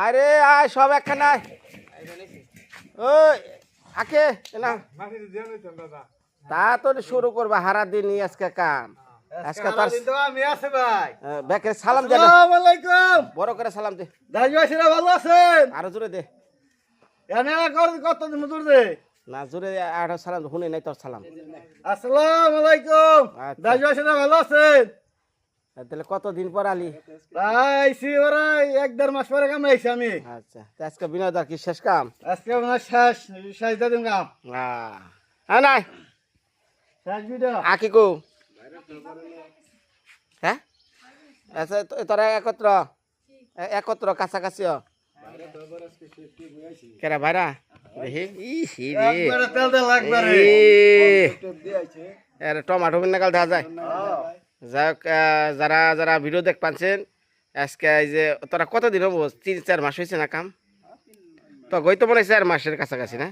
আরে আয় সব একখানে আয় ওই আকে না তা তো শুরু করবা হারা দিন আজকে কাম আজকে তার আমি আছে ভাই। বেকে সালাম দে আসসালামু আলাইকুম। বড় করে সালাম দে দাইবাসীরা ভালো আছেন? আরো জোরে দে এনে কত দিন মজুর দে? না জোরে আর সালাম শুনে নাই তোর সালাম আসসালামু আলাইকুম। আচ্ছা। দাইবাসীরা ভালো আছেন? তাহলে কতদিন পর আলি আইছি ওরা 1-1.5 মাস পরে কাম আইছি আমি। আচ্ছা তা আজকে বিনোদার কি শেষ কাম আজকে আমার শেষ দিন কাম। নাই শেষ ভিডিও। আকি কো হ্যাঁ আচ্ছা তোরা একত্র কাছাকাছি কেরা ভাইরা দেখি একবারে তেল দে লাগবারে। টমাটো নাকাল দেখা যায় যাক যারা যারা ভিডিও দেখ পাচ্ছেন আজকে এই যে তোরা কতদিন হবো 3-4 মাস হয়েছে না কাম তো গই তো মনে হয় 4 মাসের কাছাকাছি না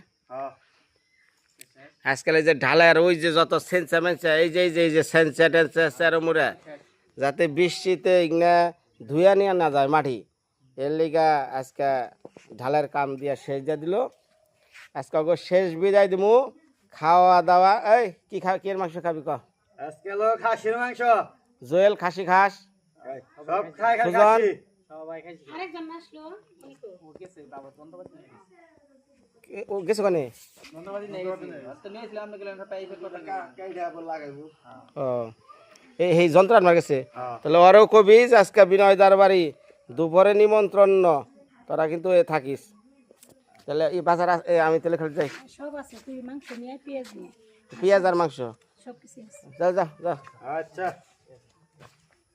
আজকাল এই যে ঢালার ওই যে যত সেন্সা মেন্সা এই যে সেন্সা টেন্সা মুড়া যাতে বৃষ্টিতে ইগনা ধুয়া নিয়ে না যায় মাটি এর লিগা আজকে ঢালার কাম দিয়া শেষ দিয়ে দিল আজকে শেষ বিদায় দিমু খাওয়া দাওয়া এই কি কি মাংস খাবি ক আজকে হলো খাসির মাংস। জোয়েল খাসি খাস সব খাই সুজন? খাসি। আরেকজন আসলো ও গেছো কানে ও এই যন্ত্র আনবার গেছে তাহলে ওরও কবি যে আজকে বিনয় দরবারি দুপুরে নিমন্ত্রণ তোরা কিন্তু থাকিস তাহলে এই বাজার আমি তাহলে খেলে যাই সব আছে তুই মাংস নিয়ে পেঁয়াজ নিয়ে পেঁয়াজ আর মাংস সব কিছু আছে যা যা যা আচ্ছা।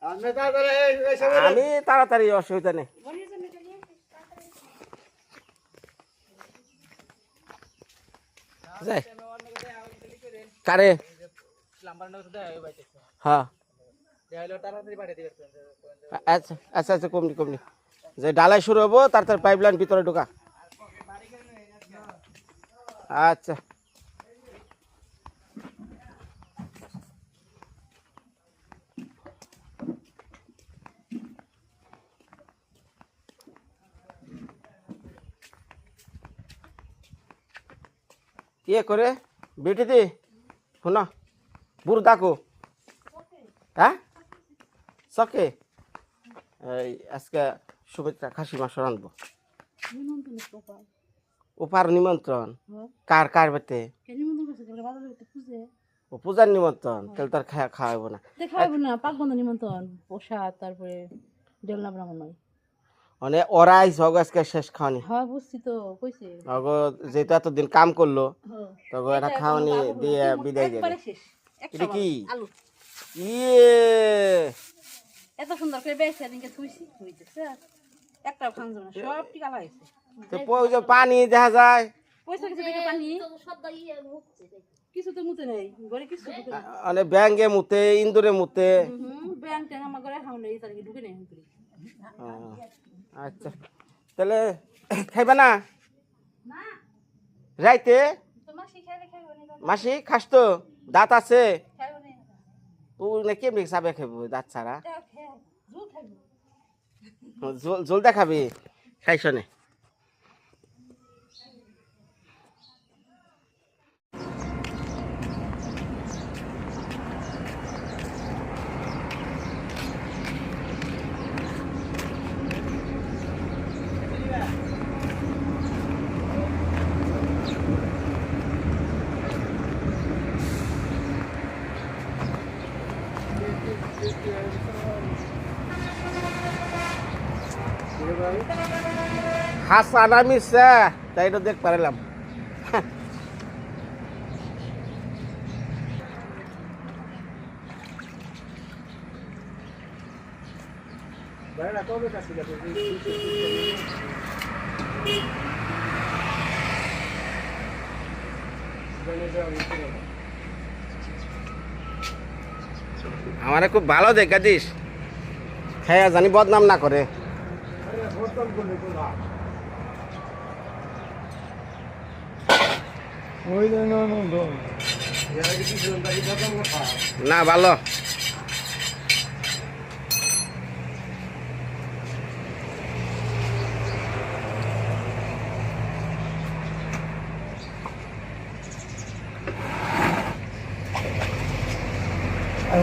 আপনি তাড়াতাড়ি এসে আমি তাড়াতাড়ি অসুবিধা নেই বনির জন্য এটা নিয়ে যাই কারে হ্যাঁ আচ্ছা আচ্ছা আচ্ছা কমনি কমনি যে ডালাই শুরু হবো তার পাইপ লাইন ভিতরে ঢোকা আচ্ছা ইয়ে করে বিউটি দি শুন বুড়ো ডাকো হ্যাঁ সকে এই আজকে সুমিত্রা খাসি মাংস রাঁধবো নিমন্ত্রণ প্রপার উপার নিমন্ত্রণ কার কার বেতে কে নিমন্ত্রণ করছে গেলে বাজারে যেতে খুঁজে ও পূজার নিমন্ত্রণ তাহলে তার খাওয়াবো না দেখাবো না পাকবন্ধ নিমন্ত্রণ প্রসাদ তারপরে ডেলনা ব্রাহ্মণ নয় মানে ওরাই সব আজকে শেষ খাওয়ানি হ্যাঁ বুঝছি তো কইছে অগো যেহেতু এতদিন কাম করলো হ্যাঁ তগো এটা খাওয়ানি দিয়ে বিদায় দিল একবারে শেষ এটা কি আলু ইয়ে এত সুন্দর করে বেশি দিনকে থুইছি হইতেছে একটা ভাঙছো না সব টিকা লাগাইছে তো ওই যে পানি দেখা যায় পয়সা কিছু দেখে পানি কিছু তো মুতে নেই ঘরে কিছু ঢুকে নেই মানে ব্যাঙ্গে মুতে ইন্দুরে মুতে ব্যাংক ট্যাঙ্ক আমার ঘরে খাও নেই তার কি ঢুকে নেই আচ্ছা তাহলে খাইবা না রাইতে তোমার শিখাইলে খাইবো না মাসি খাস তো দাঁত আছে খাইবো না তুই না কেমনি চাবে খাবো দাঁত ছাড়া জুল খাইবো জল দেখাবি খাইছ নে হাসান আমি তাই তো দেখ পারলাম আমারে খুব ভালো দেখা দিস খেয়া জানি বদনাম না করে না ভালো মাছ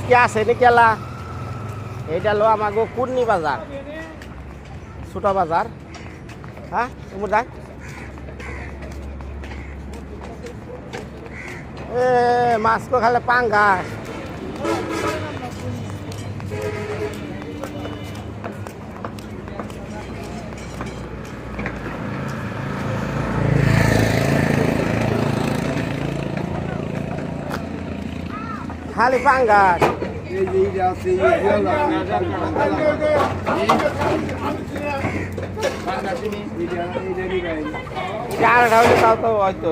কি আছে নি কেলা? এইটা লো আমাগো কুর্নি বাজার, ছোট বাজার। হ্যাঁ তোমার যাই এ মাছ কো খালে পাঙ্গাস। খালি পাঙ্গাস। চার ঢাউলে তাও তো হয়তো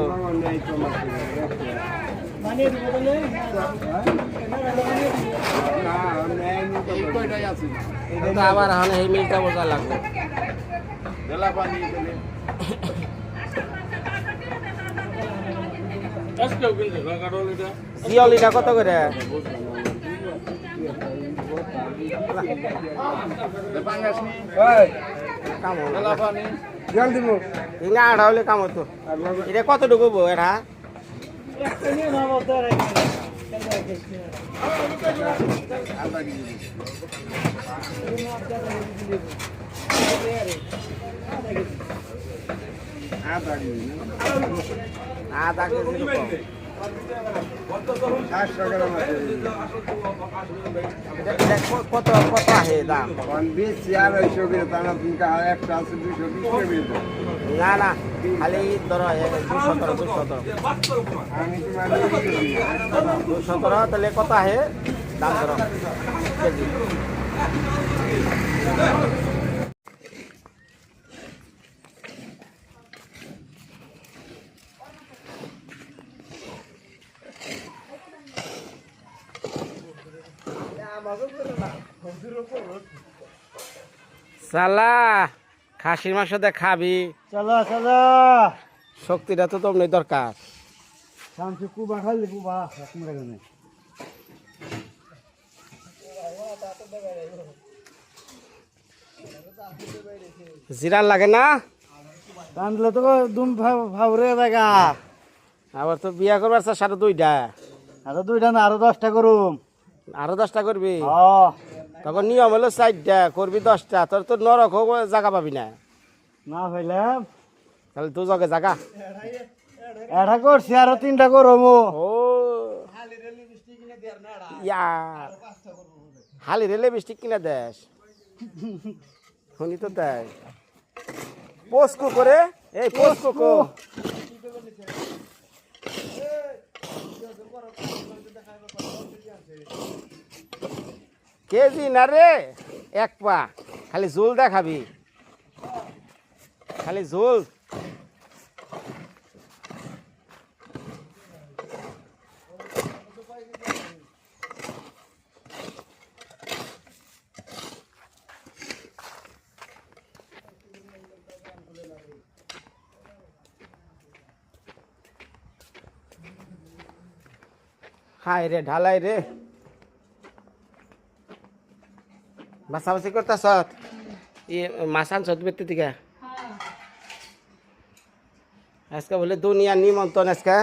আবার হলে এই মিলটা বোঝা লাগবে। জিওলিটা কত করে? আড়া হলে কাম হতো। এটা কতটুকু বো এটা? আধা কেজি কত কত আছে দাম? না না খালি ধরো 217 তাহলে কত আছে দাম ধরো কেজি? সালা খাসির মাংস দিয়ে খাবি, চলো চলো শক্তিটা তো তোমরা দরকার। শামসু কুবা খালি কুবা জিরান লাগে না? টানলে তো দুম ভাবরে জায়গা। আবার তো বিয়া করবার সাড়ে 2টা। আরো 2টা না আরো 10টা করুম। আরো 10টা করবি? হ্যাঁ তখন নিয়ম হলো 4টা, করবি 10টা। তোর তো নরক হোক জায়গা পাবি না। না হইলাম তাহলে তুই জগে জায়গা এটা করছি আরো 3টা করুম। ও ইয়া হালি রেলে বৃষ্টি কিনা দেশ শুনি তো দেয় পোস্কো করে। এই পোস্কো কেজি না রে, 1 পা। খালি ঝোল দেখাবি, খালি ঝোল। হাই রে ঢালাই রে, বাসাবাসি করতেছ? মাছ আনছ বেতে দিকে? আজকে বলে দুনিয়া নিমন্ত্রণ। আজকে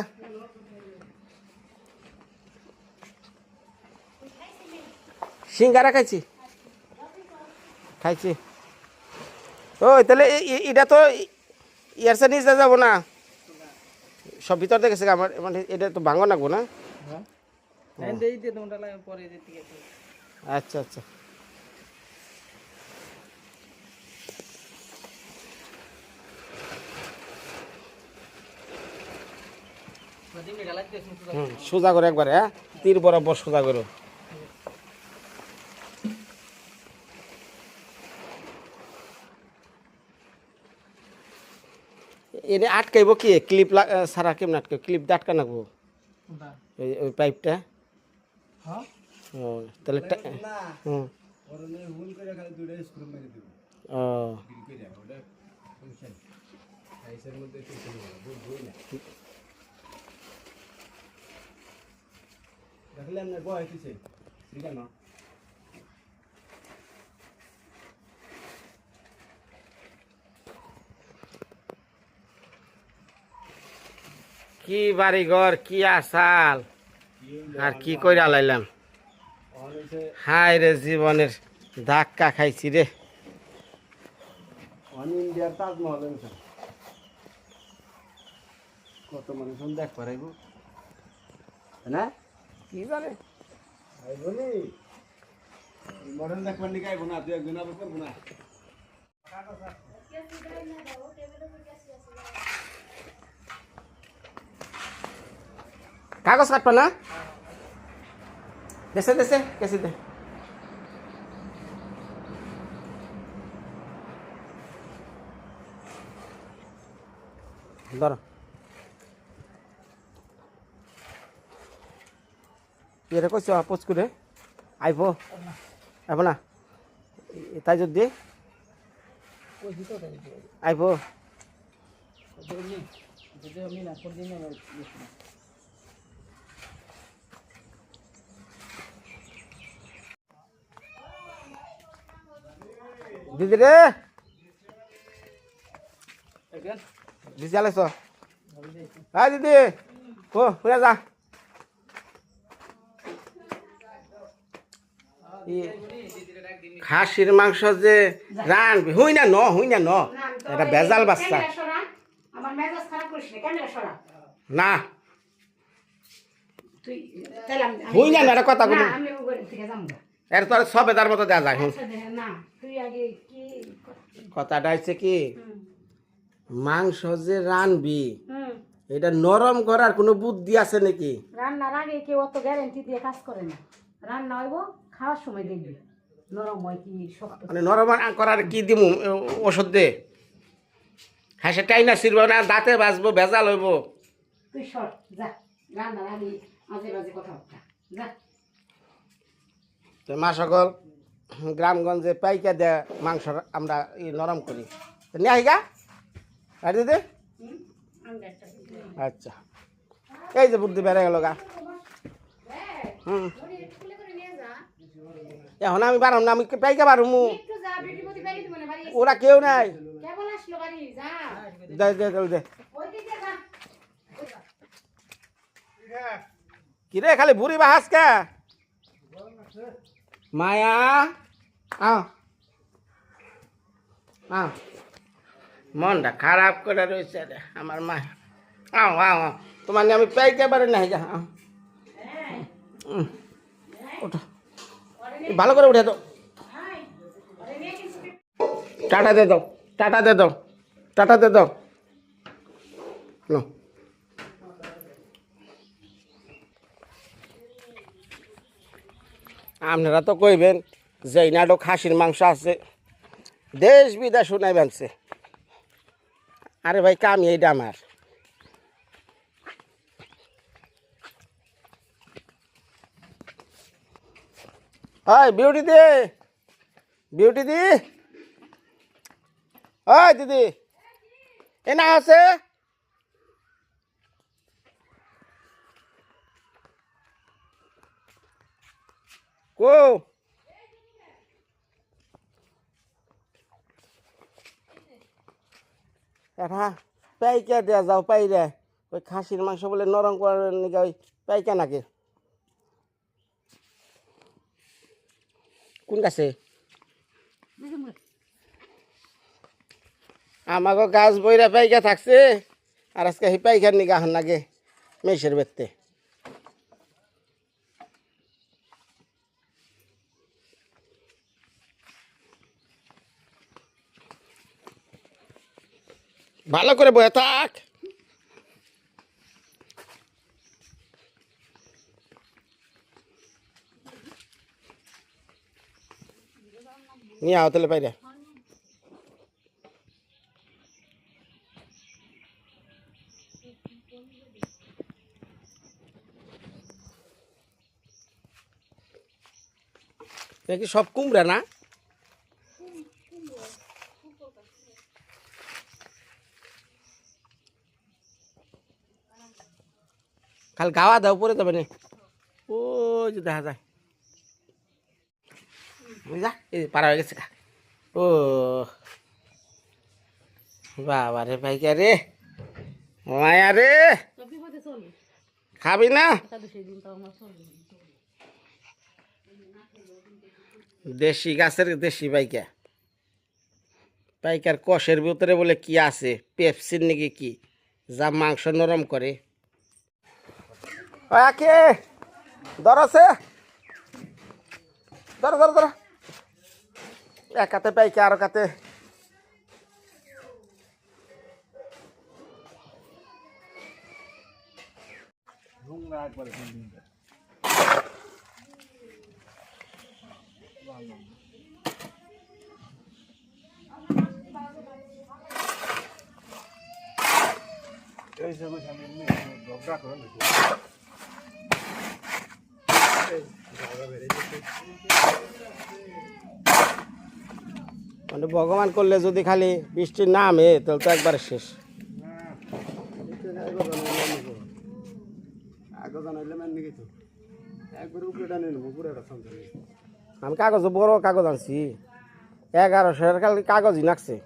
সিঙ্গারা খাইছি খাইছি। ওই তাহলে এটা তো ইয়ার সে নিচে যাবো না, সব ভিতর দেখেছে আমার। মানে এটা তো ভাঙো নাকবো না? আচ্ছা আচ্ছা। সোজা করে একবারে, হ্যাঁ তীর বরাবর সোজা করো। এনে আটকাইব কি ক্লিপ সারা কেমন আটকাইব ক্লিপ দিয়ে আটকা নাকবো ওই পাইপটা ও তাহলে হুম ও দেখলেন না বয় কিছে ঠিক আছে না কি বাড়ি ঘর কি আসাল আর কি কইরা লাইলাম হায় রে জীবনের ধাক্কা খাইছি রে ইন্ডিয়ার তাজমহল কত মানুষ দেখ পারাইব না কি জানে মডার্ন দেখবার নিকে আইব না তুই একজন আবার করবো না কাগজ কাটবা না দেশে দেশে কেসি দে ধর এরে কইছ পোস্ট করে আইব আইব না তাই যদি আইব দিদি রে দিদি আলাইছ হ্যাঁ দিদি ও শুনে যা খাসির মাংস যে রানবি হুই না ন এটা বেজাল বাচ্চা না হুই না এটা কথা বলি এর তো সবেদার মতো দেওয়া যায় হুন কথাটা হচ্ছে কি মাংস যে রানবি এটা নরম করার কোনো বুদ্ধি আছে নাকি রান্নার আগে কেউ অত গ্যারান্টি দিয়ে কাজ করে না রান্না হইব খাওয়ার সময় দেখবি নরম হয় কি শক্ত মানে নরম করার কি দিমু ওষুধ দে হ্যাঁ সেটাই না ছিড়ব না দাঁতে বাজবো ভেজাল হইব তুই সর যা রান্নার আগে মাঝে মাঝে কথা বলতা যা তো মা সকল গ্রামগঞ্জে পাইকা দেয় মাংস আমরা নরম করি নিয়ে আইগা আর দিদি আচ্ছা এই যে বুদ্ধি বেড়ে গেল গা হুম এখন আমি পারম না আমি পাইকা পারমু ওরা কেউ নাই দে দে দে কিরে খালি বুড়ি বাহাস কে মায়া মনটা খারাপ করে রয়েছে রে আমার মা তোমার নিয়ে আমি পাইতে পারি না যা ওঠো ভালো করে উঠে দাও টাটা দে দাও টাটা দে দাও টাটা দে দাও আপনারা তো কইবেন যে নাটক খাসির মাংস আছে দেশ বিদেশ শুনাই বানছে আরে ভাই কামি এইটা আমার ওই বিউটি দি ওই দিদি এ না আছে কো এটা পাইকা দেয়া যাও পাইরে ওই খাসির মাংস বলে নরম করার নিকে ওই পাইকা নাকি কোন গাছে আমাকে গাছ বইরা পাইকা থাকছে আর আজকে সেই পাইকার নিকে আহান নাগে মেসের বেতে ভালো করে বয়ে থাক নিয়ে আও তাহলে পাইরা কি সব কুমড়া না? খালি গাওয়া দাও পরে যাবে না। ও যে দেখা যায় বুঝা এই পারা হয়ে গেছে। ও বাবা রে ভাই কে রে মায়া রে, খাবি না? দেশি গাছের দেশি পাইকা, পাইকার কষের ভিতরে বলে কি আছে পেপসির নাকি কি, যা মাংস নরম করে। কে ধর আছে, ধর ধর ধর, এক হাতে পাইকা আর কাতে মানে ভগবান করলে যদি খালি বৃষ্টি নামে তাহলে তো একবার শেষ। আমি কাগজ বড় কাগজ আনছি, 1100 খালি কাগজই নাকছে।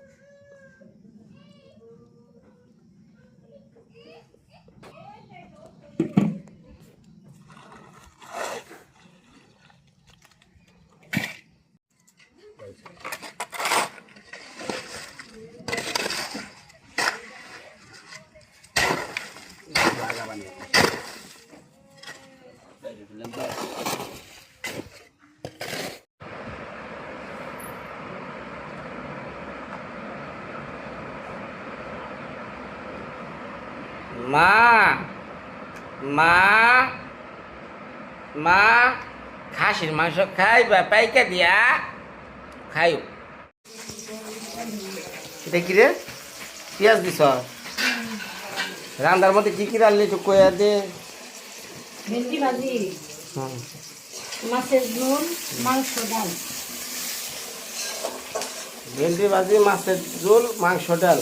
মা মা মা খাসির মাংস খাইবা পাইকা দিয়া খাইও। এটা কি রে, পেঁয়াজ দিছ? রান্নার মধ্যে কি কি রান্নলি একটু কয়া দে। ভেন্ডি ভাজি, মাছের ঝোল, মাংস, ডাল। ভেন্ডি ভাজি, মাছের ঝোল, মাংস, ডাল।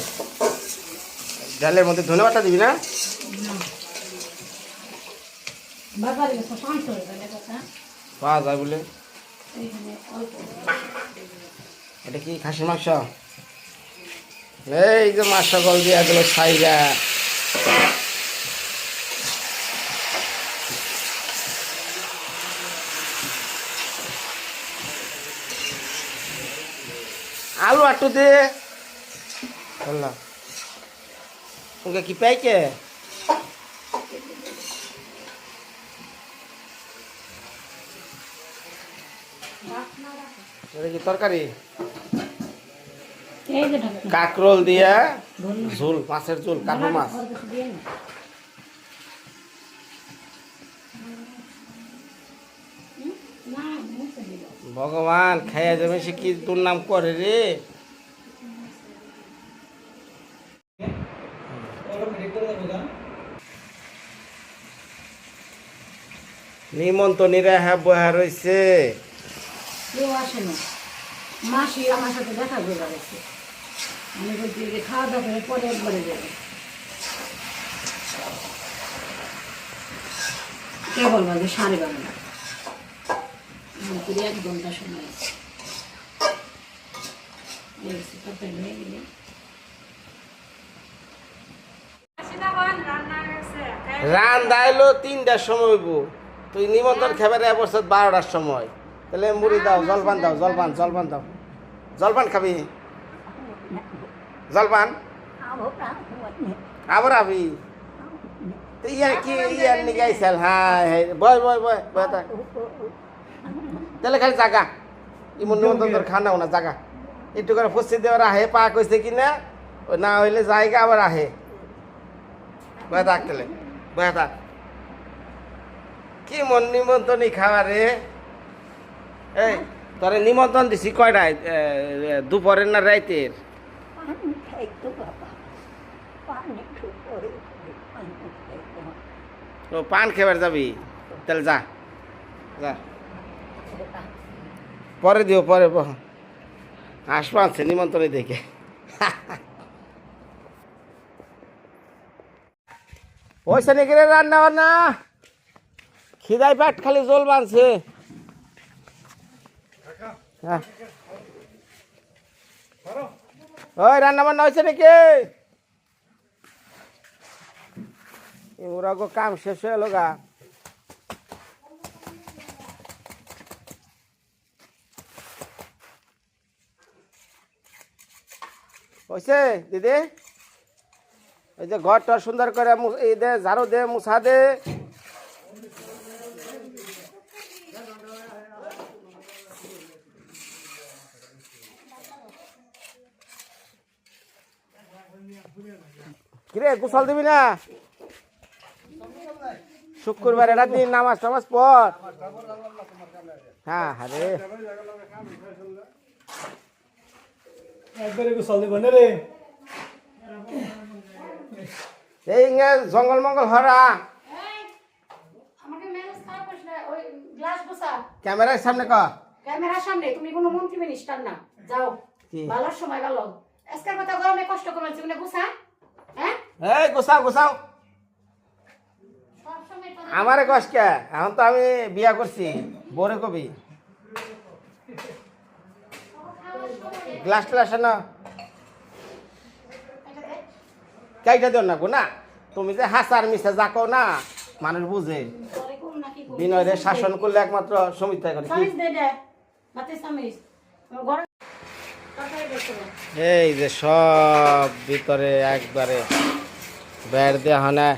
ডালের মধ্যে ধনে পাতা দিবি না? বাজারে গেছে 500 টাকা কথা পাওয়া যায় বলে। এইখানে অল্প। এটা কি খাসির মাংস? এই যে মাছ সকল দিয়া গেল ছাইরা। আলু আটু দে আল্লাহ, ওকে কি পাইকে? এটা কি তরকারি? এই যে ঢাকা কাকরোল দিয়া ঝোল, মাছের ঝোল, কাকরোল মাছ। ভগবান খাইয়া যাবে, সে কি তোর নাম করে রে। নিমন্ত্রণীরা হ্যাঁ বহা রয়েছে। কেউ আসে না, মাসি আমার সাথে দেখা করে গেছে। আমি বলছি যে খাওয়া দাওয়া করে পরে একবারে যাবে। কে বলবো যে 12:30 পুরো 1 ঘন্টা সময় আছে। রান্না এলো 3টার সময় হইব, তুই নিমন্ত্রণ খাবারে বসত 12টার সময়। তাহলে মুড়ি দাও, জলপান দাও, জলপান জলপান দাও। জলপান খাবি? জলপান আবার আবি? ইয়ার কি ইয়ার নিকে আইসাল? হ্যাঁ হ্যাঁ, বয় বয় বয় বয় থাক। তাহলে খালি জাগা, ইমন নিমন্ত্রণ তোর খানাও না, জাগা একটু করে ফুসি দেওয়ার আহে, পা কইছে কিনা না হইলে জায়গা আবার আহে। বয় থাক তাহলে, বয় থাক। কি মন নিমন্ত্রণই খাওয়া রে। এই তোরে নিমন্ত্রণ দিছি কয়টায়? দুপুরের না রাইতের? ও পান খেবার যাবি তাহলে যা যা পরে দিও পরে আসবো আছে নিমন্ত্রণ দেখে ওইসে নাকি রে রান্না বান্না খিদাই পেট খালি জল বানছে হ্যাঁ। ওই রান্না বান্না হয়েছে নাকি ওরা গো কাম শেষ হয়ে এলো গা হয়েছে দিদি ওই যে ঘরটা সুন্দর করে এই দে ঝাড়ু দে মুছা দে কিরে গোসল দিবি না শুক্রবার এটা দিন নামাজ টামাজ পর হ্যাঁ আরে একবারে গোসল দিব না রে এই জঙ্গল মঙ্গল হরা আমাকে ম্যানেজ খারাপ করিস না, ওই গ্লাস বসা ক্যামেরার সামনে ক ক্যামেরার সামনে। তুমি কোনো মন্ত্রী মিনিস্টার না, যাও কি? ভালোর সময় ভালো। আজকের কথা গরমে কষ্ট করছি মানে গুছা। হ্যাঁ এই গোসাও গোসাও সব সময় তো আমারে কস কে এখন তো আমি বিয়া করছি বরে কবি গ্লাস ট্লাস না এটা দে। কাইটা দেন না গো না তুমি যে হাসার মিশে যাকো না মানুষ বুঝে পরে কোন নাকি কোন বিনয়ের শাসন করলে একমাত্র সমিতা করে কি সামিস দে দে বাতে সামিস গরম তরকারি দেখো। এই যে সব ভিতরে একবারে বের দেওয়া হয় না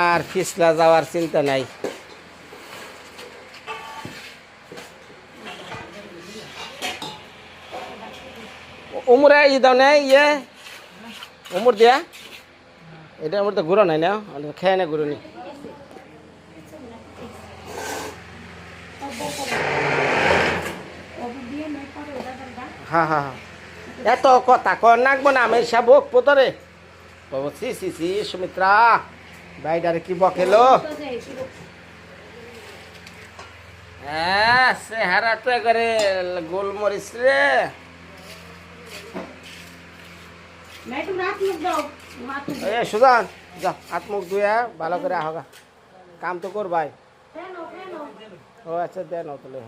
আর পিছলা যাওয়ার চিন্তা নাই উমরে ই দাও না ইয়ে উমর দিয়া এটা আমার তো ঘুরো নাই না খেয়ে না ঘুরো নি হ্যাঁ হ্যাঁ হ্যাঁ এত কথা কর নাকবো না আমি সব বোক পোতরে সি সি সি সুমিত্রা বাইডারে কি বকেলো হ্যাঁ চেহারা তো একবারে গোলমরিচ রে मैं तुम रात में दो मां तुम এ সুজান যা হাত মুখ ধুয়ে ভালো করে আহগা কাম তো কর ভাই फेनो फेनो ও আচ্ছা দেন তাহলে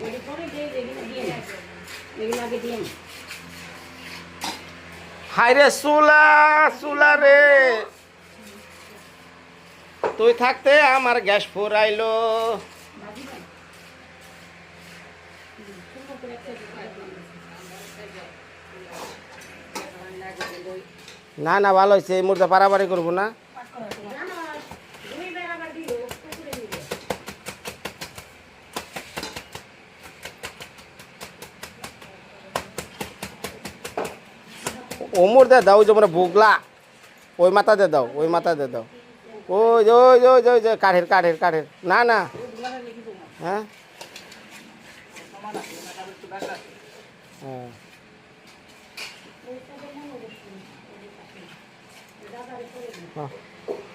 मेरे थोड़ी दे देगी दिए लेकिन आगे दिए হাই রে সুলা সুলা রে তুই থাকতে আমার গ্যাস ফুরাইলো না না ভালো হয়েছে এই মুহূর্তে পারাপারি করবো না ওমর দে দাও ওই যে মানে বুগলা ওই মাথা দে দাও ওই মাথা দে দাও ওই যে ওই যে ওই যে ওই যে কাঠের কাঠের কাঠের না না হ্যাঁ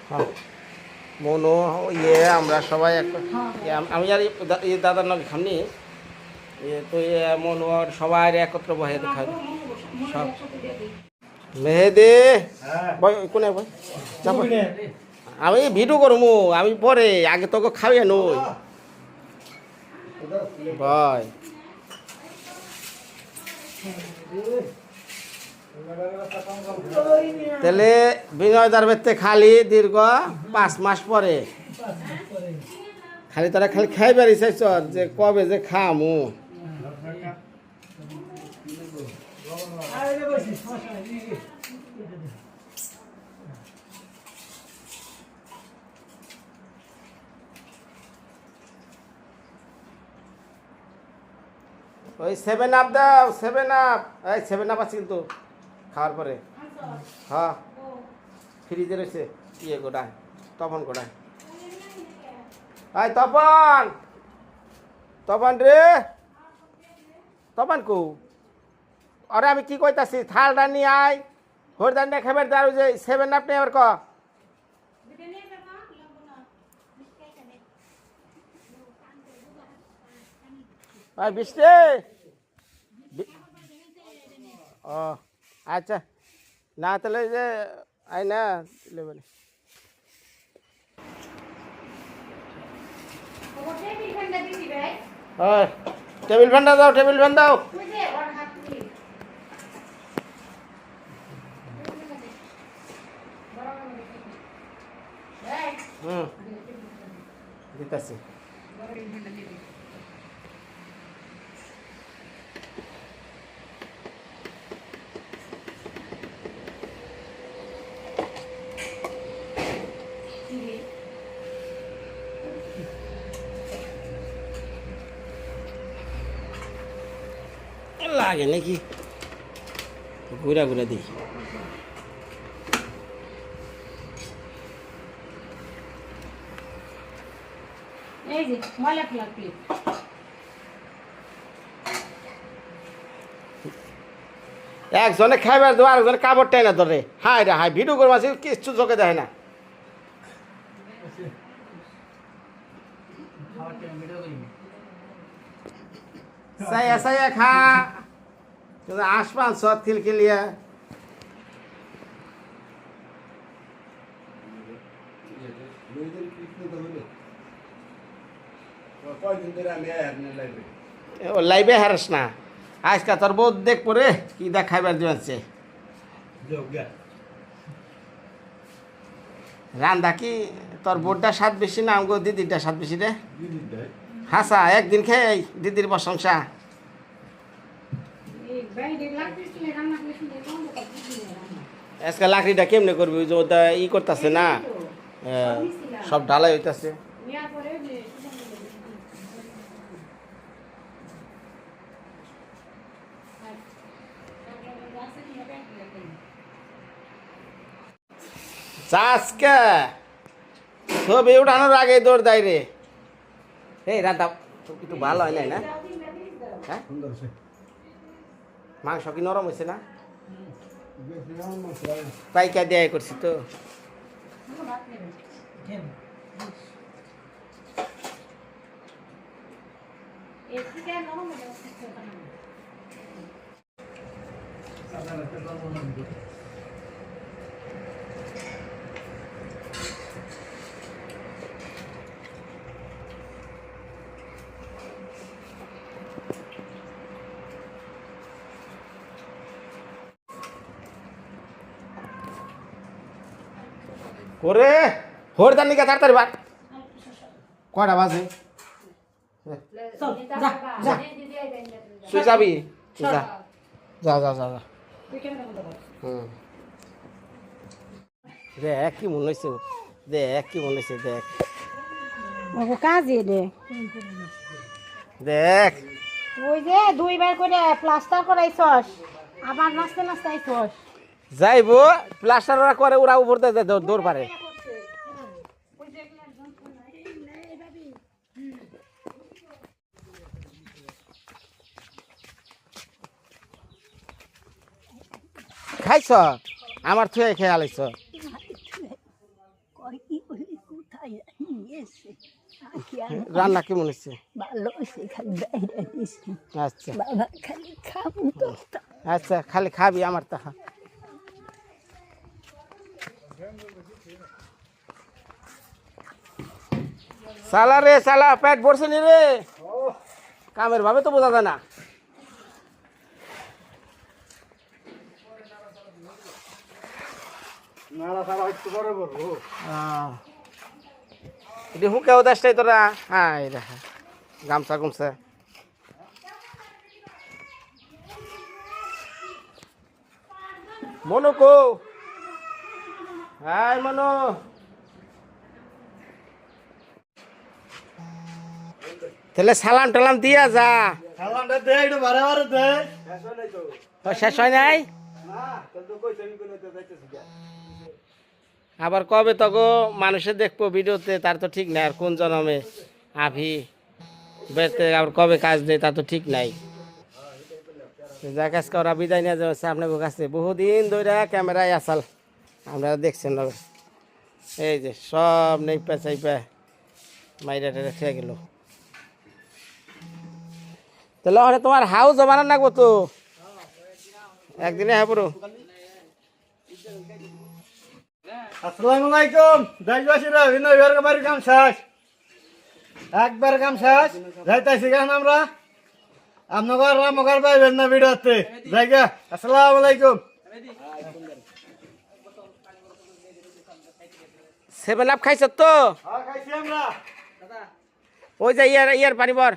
হ্যাঁ মনো ইয়ে আমরা সবাই আমি আর ইয়ে দাদার নাকি খামনি তো মনো আর সবাই একত্র বহে খাই সব মেহেদি বই কোনে বই আমি ভিডিও করবো আমি পরে আগে তোকে খাওয়াই নই ভাই তাহলে বিনয় দারবেতে খালি দীর্ঘ 5 মাস পরে খালি তারা খালি খাইবার চাইছ যে কবে যে খামু ওই 7 আপ দাও 7 আপ এই 7 আপ আছে কিন্তু খাওয়ার পরে হ্যাঁ ফ্রিজে রয়েছে ইয়ে গোটায় তপন গোটায় আয় তপন তপন রে তখন কু আরে আমি কি কইতাছি থালটা নিয়ে আয় হরদানটা খাবার দাও যে 7 আপ নেই আবার ক ভাই বৃষ্টি ও আচ্ছা না তাহলে যে আই না লেবেল টেবিল ফ্যানটা দাও টেবিল ফ্যান দাও হুম দিতেছি লাগে নাকি ঘুরা ঘুরা দিই এই যে ময়লা ফেলা ক্লিপ একজনে খাইবার দেওয়া আরেকজনে কাপড় টাই না ধরে হাই রে হাই ভিডিও করবো কিচ্ছু চোখে দেয় না সাইয়া সাইয়া খা আসমান সৎ খিলখিলিয়া ও লাইভে হারাস না আজকে তোর বউ দেখ পরে কি দেখাইবার দিচ্ছে রান্দা কি তোর বোরটা স্বাদ বেশি না আমগো দিদিরটা স্বাদ বেশি রে হাসা একদিন খেয়ে দিদির প্রশংসা আজকে লাকড়িটা কেমনে করবি ওই যে ওটা ই করতেছে না সব ঢালাই হইতাছে আজকে ছবি উঠানোর আগে দৌড় দেয় রে এই রান্না একটু ভালো হয় নাই না হ্যাঁ মাংস কি নরম হয়েছে না পাইকা দেয় করছি তো ওরে হরদার নিকা তাড়াতাড়ি বাট কয়টা বাজে তুই যাবি যা যা যা যা যা হুম দেখ কি মনে হয়েছে দেখ কি মনে হয়েছে দেখ কাজে রে দেখ ওই যে 2 বার করে প্লাস্টার করাইছস আবার নাচতে নাচতে আইছস যাইবো প্লাস্টার ওরা করে ওরা উপর দিয়ে দৌড় পারে খাইছ আমার থুয়ে খেয়ে আলাইছ রান্না কেমন হচ্ছে আচ্ছা আচ্ছা খালি খাবি আমার তাহা সালা রে সালা পেট ভরছে নি রে কামের ভাবে তো বোঝা যায় না এটি হুকেও দাসটাই তোরা হ্যাঁ এই দেখা গামছা গুমছা মনো কো হাই মনো তাহলে সালাম টালাম দিয়া যা সালামটা দে একটু বারে বারে দে শেষ হয় নাই আবার কবে তগো মানুষে দেখবো ভিডিওতে তার তো ঠিক নাই আর কোন জন্মে আভি বেরতে আবার কবে কাজ নেই তার তো ঠিক নাই যাক আজকে ওরা বিদায় নিয়ে যাচ্ছে আপনার কাছে বহুদিন ধরে ক্যামেরায় আসাল আপনারা দেখছেন না এই যে সব নেই পেঁচাইপা মাইরা টেরা খেয়ে গেল তাহলে ওখানে তোমার হাউস বানান লাগবো তো একদিনে হ্যাঁ পুরো আসসালামু আলাইকুম দেশবাসীরা বিনয় ভাইয়ের বাড়ির কাম শেষ একবার কাম শেষ যাইতাছি গান আমরা আপনার রামকার পাইবেন না ভিডিওতে জায়গা আসসালামু আলাইকুম 7 আপ খাইছ তো হ্যাঁ খাইছি আমরা ওই যে ইয়ার পানি বর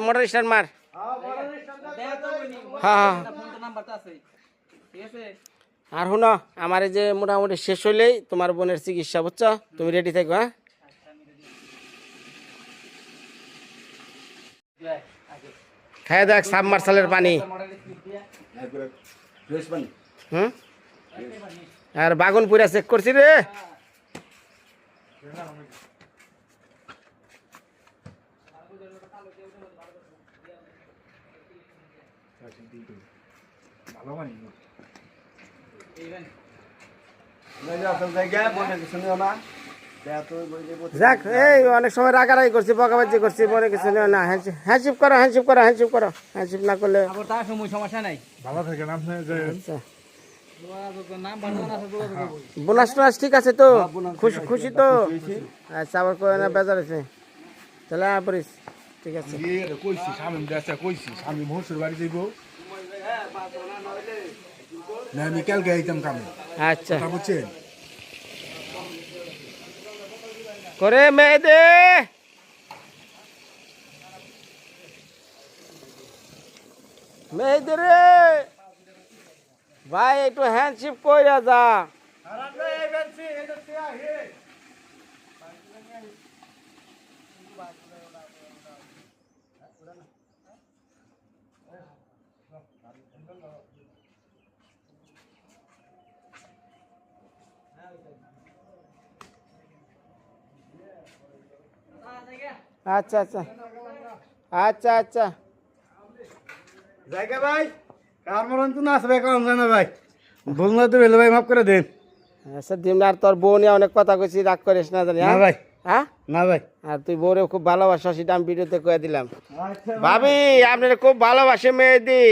মোটর স্টার্ট মার হ্যাঁ বড় রেস্টুরেন্ট হ্যাঁ আর শুনো আমার এই যে মোটামুটি শেষ হইলেই তোমার বোনের চিকিৎসা বুঝছো তুমি রেডি থাকো হ্যাঁ খাই দেখ সাবমার্শালের পানি হুম আর বাগুন পুরা চেক করছি রে যাক এই অনেক সময় রাগারাগি করছি বকাবাজি করছি পরে কিছু নেই না হ্যান্ডশিপ করো হ্যান্ডশিপ না করলে আচ্ছা বোনাস টোনাস ঠিক আছে তো খুশি তো আচ্ছা আবার করে না বেজার আছে তাহলে পড়িস ঠিক আছে কইছি স্বামী মহসুর বাড়ি যাইব না আমি কালকে আইতাম কামে আচ্ছা তা বুঝছেন করে মেয়েদে মেয়েদে রে ভাই একটু হ্যান্ডশিপ কইরা যা আচ্ছা আচ্ছা আচ্ছা আচ্ছা জায়গা ভাই কার মরণ তো না আসবে কম জানা ভাই ভুল না তো বেলে ভাই মাফ করে দেন আচ্ছা দিন আর তোর বউ নিয়ে অনেক কথা কইছি রাগ করিস না জানি না হ্যাঁ? ভাই হ্যাঁ না ভাই আর তুই বউরে খুব ভালোবাসা সেটা আমি ভিডিওতে কয়ে দিলাম আচ্ছা ভাবি আপনার খুব ভালোবাসে মেয়েদি